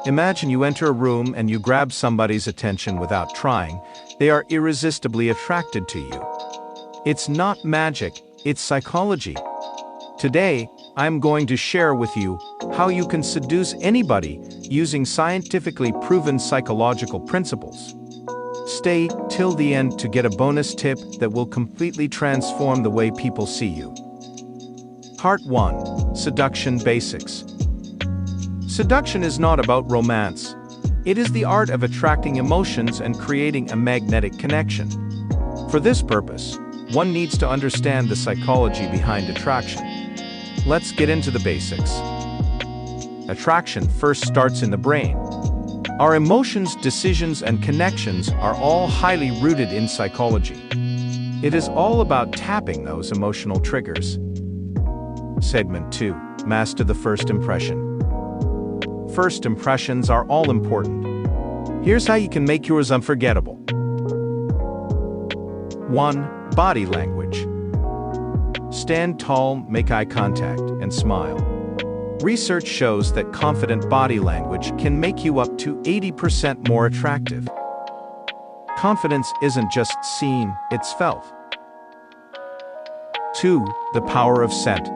Imagine you enter a room and you grab somebody's attention without trying. They are irresistibly attracted to you. It's not magic, it's psychology. Today, I'm going to share with you how you can seduce anybody using scientifically proven psychological principles. Stay till the end to get a bonus tip that will completely transform the way people see you. Part 1. Seduction Basics. Seduction is not about romance. It is the art of attracting emotions and creating a magnetic connection. For this purpose, one needs to understand the psychology behind attraction. Let's get into the basics. Attraction first starts in the brain. Our emotions, decisions, and connections are all highly rooted in psychology. It is all about tapping those emotional triggers. Segment 2. Master the first impression. First impressions are all important. Here's how you can make yours unforgettable. 1. Body language. Stand tall, make eye contact, and smile. Research shows that confident body language can make you up to 80% more attractive. Confidence isn't just seen, it's felt. 2. The power of scent.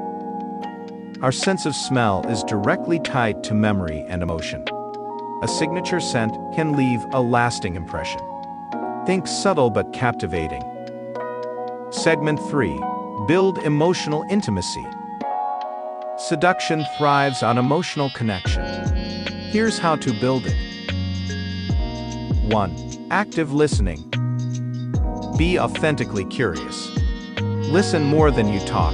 Our sense of smell is directly tied to memory and emotion. A signature scent can leave a lasting impression. Think subtle but captivating. Segment 3. Build emotional intimacy. Seduction thrives on emotional connection. Here's how to build it. 1. Active listening. Be authentically curious. Listen more than you talk.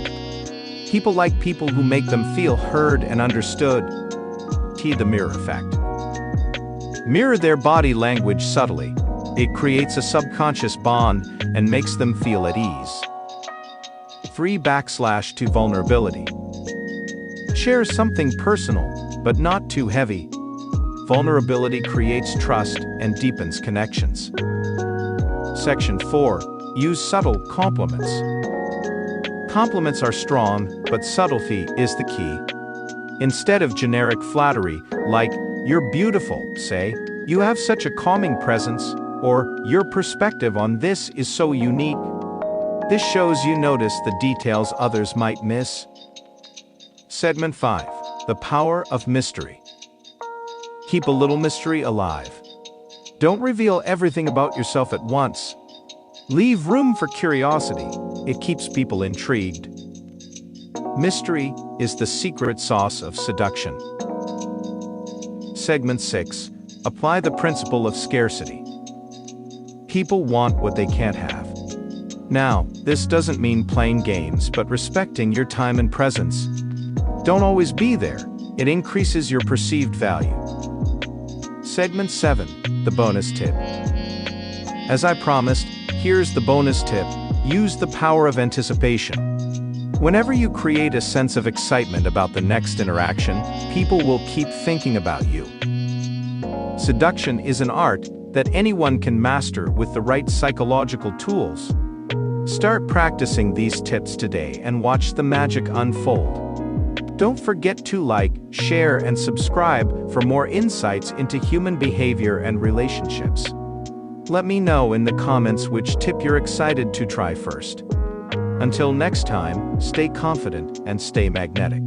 People like people who make them feel heard and understood. The mirror effect. Mirror their body language subtly. It creates a subconscious bond and makes them feel at ease. 3 / vulnerability. Share something personal, but not too heavy. Vulnerability creates trust and deepens connections. Section 4. Use subtle compliments. Compliments are strong, but subtlety is the key. Instead of generic flattery, like, "You're beautiful," say, "You have such a calming presence," or "Your perspective on this is so unique." This shows you notice the details others might miss. Segment 5. The power of mystery. Keep a little mystery alive. Don't reveal everything about yourself at once. Leave room for curiosity. It keeps people intrigued. Mystery is the secret sauce of seduction. Segment 6. Apply the principle of scarcity. People want what they can't have. Now, this doesn't mean playing games, but respecting your time and presence. Don't always be there. It increases your perceived value. Segment 7. The bonus tip. As I promised, here's the bonus tip. Use the power of anticipation. Whenever you create a sense of excitement about the next interaction, people will keep thinking about you. Seduction is an art that anyone can master with the right psychological tools. Start practicing these tips today and watch the magic unfold. Don't forget to like, share, and subscribe for more insights into human behavior and relationships. Let me know in the comments which tip you're excited to try first. Until next time, stay confident and stay magnetic.